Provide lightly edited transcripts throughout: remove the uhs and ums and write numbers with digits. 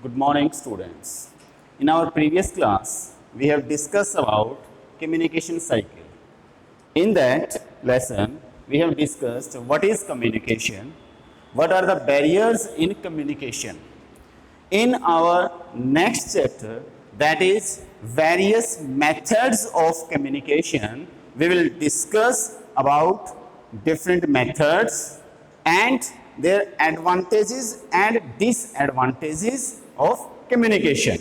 Good morning, students. In our previous class, we have discussed about communication cycle. In that lesson, we have discussed what is communication, what are the barriers in communication. In our next chapter, that is various methods of communication, we will discuss about different methods and their advantages and disadvantages of communication.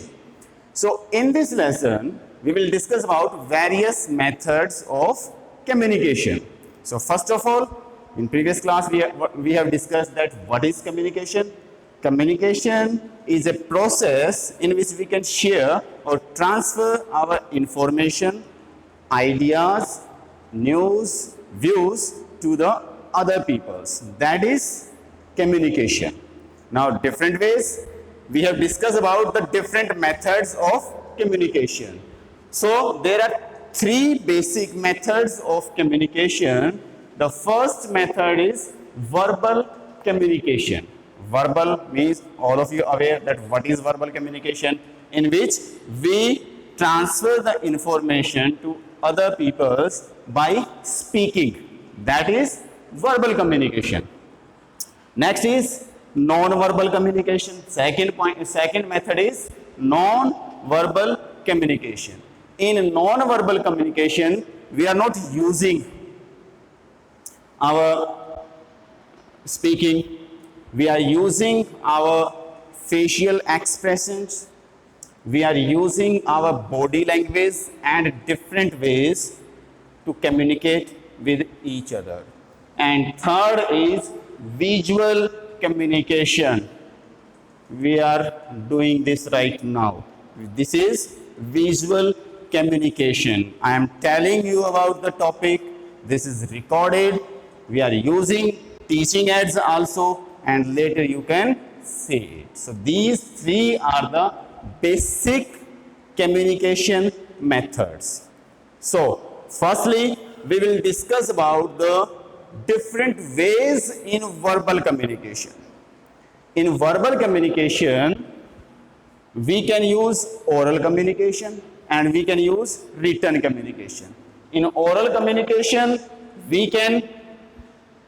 So in this lesson, we will discuss about various methods of communication. So first of all, in previous class, we have discussed that what is communication. Communication is a process in which we can share or transfer our information, ideas, news, views to the other peoples. That is communication. Now, different ways we have discussed about the different methods of communication. So, there are three basic methods of communication. The first method is verbal communication. Verbal means all of you aware that what is verbal communication, in which we transfer the information to other peoples by speaking. That is verbal communication. Next is non-verbal communication. Second method is non-verbal communication. In non-verbal communication, we are not using our speaking, we are using our facial expressions, we are using our body language and different ways to communicate with each other. And third is visual communication. We are doing this right now. This is visual communication. I am telling you about the topic. This is recorded. We are using teaching aids also, and later you can see it. So these three are the basic communication methods. So firstly, we will discuss about the different ways in verbal communication. In verbal communication, we can use oral communication and we can use written communication. In oral communication, we can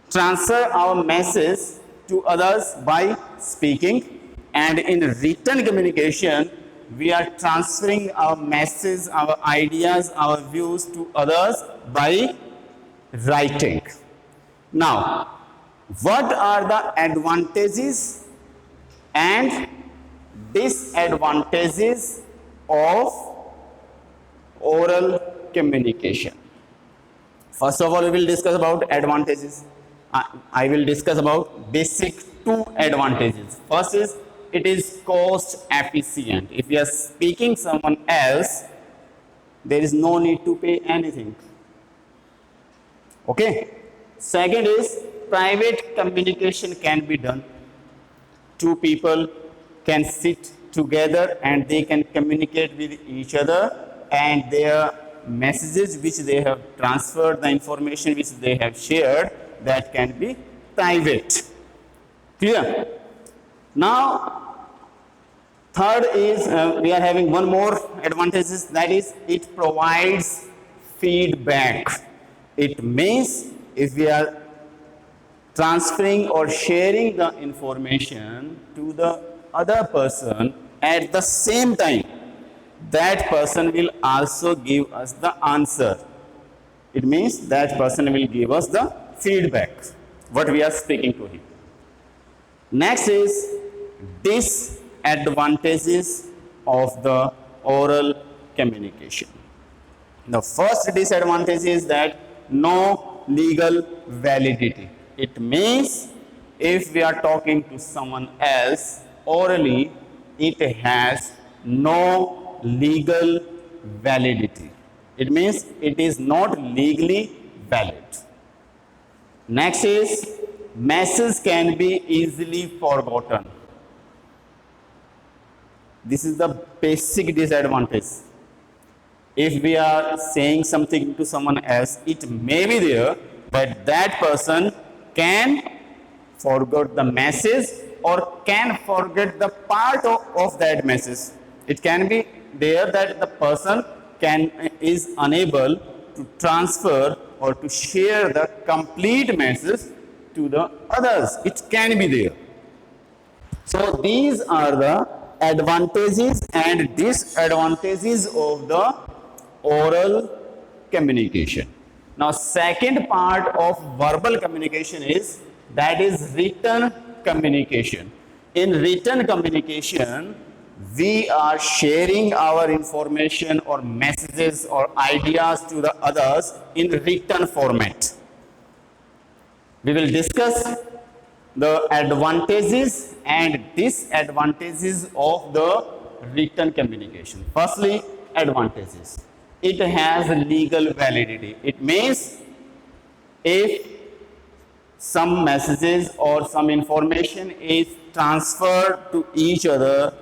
transfer our message to others by speaking, and in written communication, we are transferring our message, our ideas, our views to others by writing. Now, what are the advantages and disadvantages of oral communication? First of all, we will discuss about advantages. I will discuss about basic two advantages. First is it is cost efficient. If you are speaking someone else, there is no need to pay anything. Okay. Second is private communication can be done. Two people can sit together and they can communicate with each other, and their messages which they have transferred, the information which they have shared, that can be private. Clear? Now, third is we are having one more advantages, that is it provides feedback. It means if we are transferring or sharing the information to the other person at the same time, that person will also give us the answer. It means that person will give us the feedback, what we are speaking to him. Next is disadvantages of the oral communication. The first disadvantage is that no legal validity. It means if we are talking to someone else orally, it has no legal validity. It means it is not legally valid. Next is messages can be easily forgotten. This is the basic disadvantage. If we are saying something to someone else, it may be there, but that person can forget the message or can forget the part of that message. It can be there that the person is unable to transfer or to share the complete message to the others. It can be there. So these are the advantages and disadvantages of the oral communication. Now second part of verbal communication is that is written communication. In written communication, we are sharing our information or messages or ideas to the others in written format. We will discuss the advantages and disadvantages of the written communication. Firstly, advantages. It has legal validity. It means if some messages or some information is transferred to each other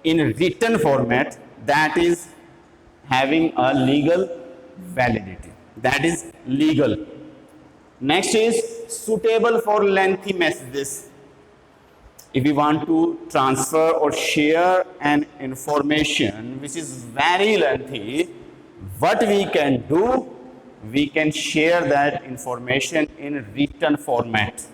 in written format, that is having a legal validity. That is legal. Next is suitable for lengthy messages. If we want to transfer or share an information which is very lengthy, what we can do, we can share that information in written format.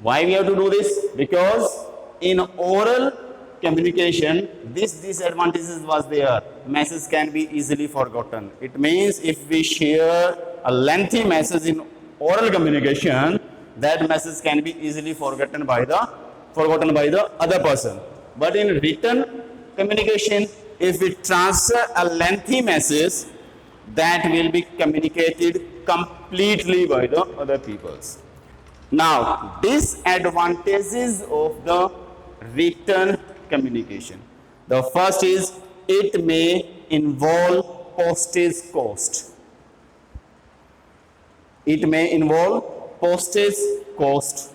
Why we have to do this? Because in oral communication, this disadvantages was there. Message can be easily forgotten. It means if we share a lengthy message in oral communication, that message can be easily forgotten by the other person. But in written communication, if we transfer a lengthy message, that will be communicated completely by the other peoples. Now, disadvantages of the written communication. The first is it may involve postage cost. It may involve postage cost.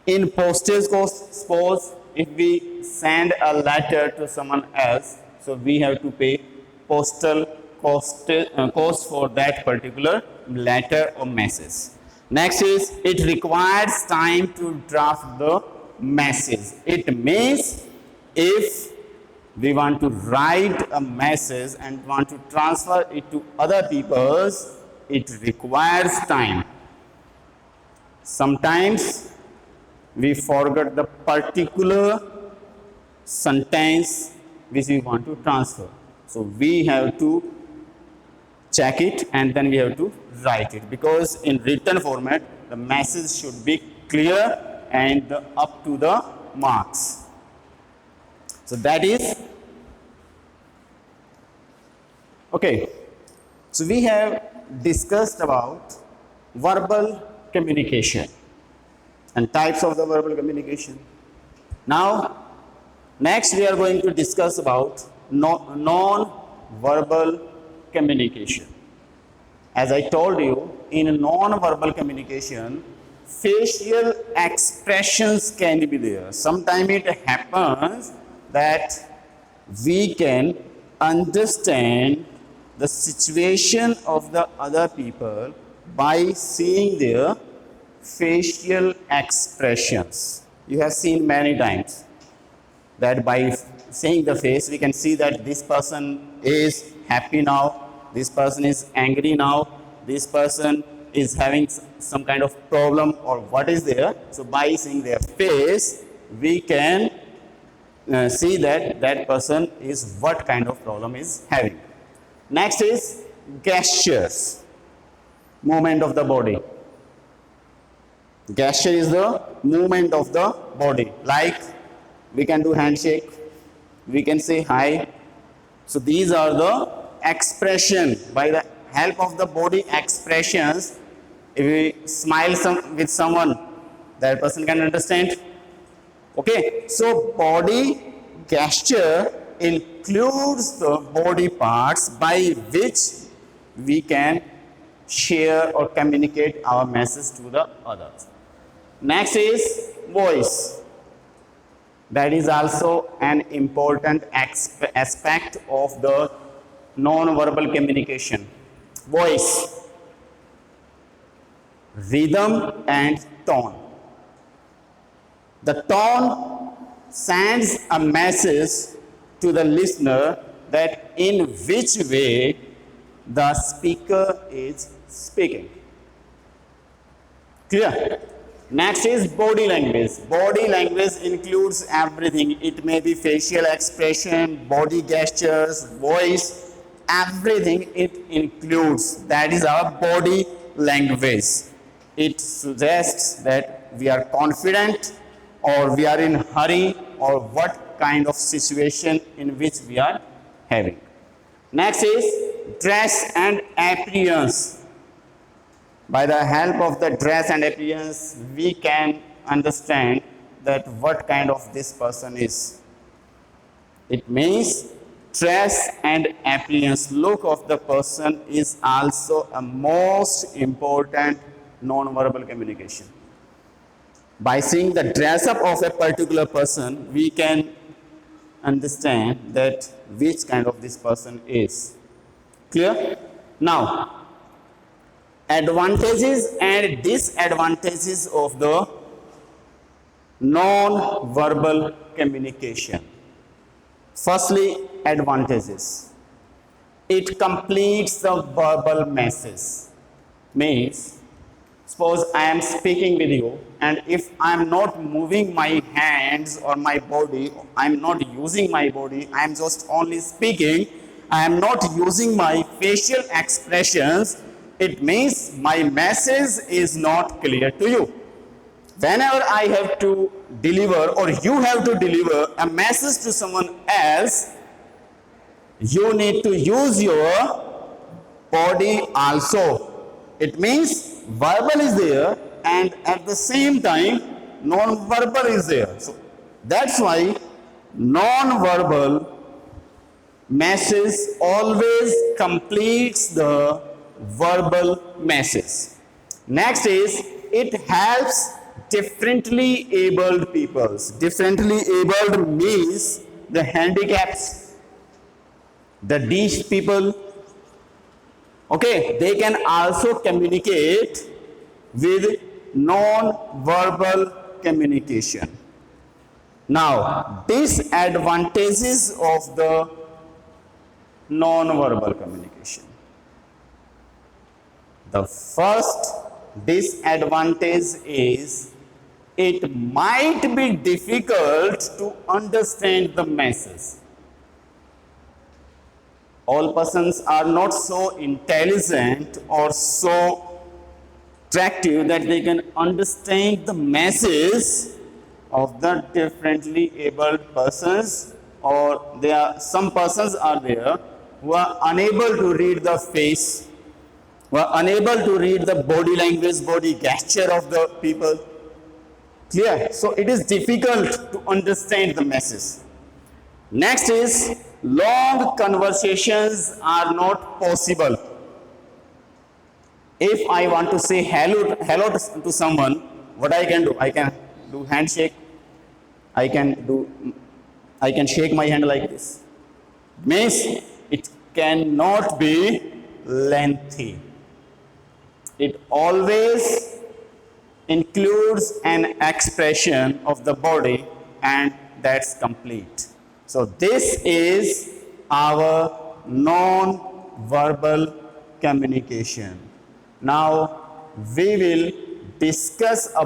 In postage cost, suppose if we send a letter to someone else, so we have to pay postal cost for that particular letter or message. Next is it requires time to draft the message. It means if we want to write a message and want to transfer it to other people, it requires time. Sometimes we forget the particular sentence which we want to transfer. So we have to check it and then we have to write it, because in written format the message should be clear and up to the marks. So that is okay. So we have discussed about verbal communication and types of the verbal communication. Now next we are going to discuss about non-verbal communication. As I told you, in non-verbal communication, facial expressions can be there. Sometimes it happens that we can understand the situation of the other people by seeing their facial expressions. You have seen many times that by seeing the face, we can see that this person is happy now, this person is angry now, this person is having some kind of problem or what is there. So by seeing their face, we can see that that person is what kind of problem is having. Next is gestures, movement of the body. Gesture is the movement of the body. Like we can do handshake, we can say hi. So these are the expression. By the help of the body expressions, if we smile with someone, that person can understand. Okay, so body gesture includes the body parts by which we can share or communicate our message to the others. Next is voice. That is also an important aspect of the non-verbal communication. Voice, rhythm and tone. The tone sends a message to the listener that in which way the speaker is speaking. Clear? Next is body language. Body language includes everything. It may be facial expression, body gestures, voice, everything it includes. That is our body language. It suggests that we are confident or we are in hurry or what kind of situation in which we are having. Next is dress and appearance. By the help of the dress and appearance, we can understand that what kind of this person is. It means dress and appearance, look of the person is also a most important non-verbal communication. By seeing the dress up of a particular person, we can understand that which kind of this person is. Clear? Now, advantages and disadvantages of the non-verbal communication. Firstly, advantages. It completes the verbal message. Means, suppose I am speaking with you, and if I am not moving my hands or my body, I am not using my body, I am just only speaking, I am not using my facial expressions, it means my message is not clear to you. Whenever I have to deliver or you have to deliver a message to someone else, you need to use your body also. It means verbal is there and at the same time non-verbal is there. So that's why non-verbal message always completes the verbal message. Next is it helps differently abled peoples. Differently abled means the handicaps, the deaf people. Okay, they can also communicate with non-verbal communication. Now, disadvantages of the non-verbal communication. The first disadvantage is it might be difficult to understand the message. All persons are not so intelligent or so attractive that they can understand the message of the differently abled persons, or there are some persons are there who are unable to read the face, who are unable to read the body language, body gesture of the people. Clear? So it is difficult to understand the message. Next is long conversations are not possible. If I want to say hello to someone, what I can do? I can do handshake. I can shake my hand like this. Means it cannot be lengthy. It always includes an expression of the body and that's complete. So this is our non-verbal communication. Now we will discuss about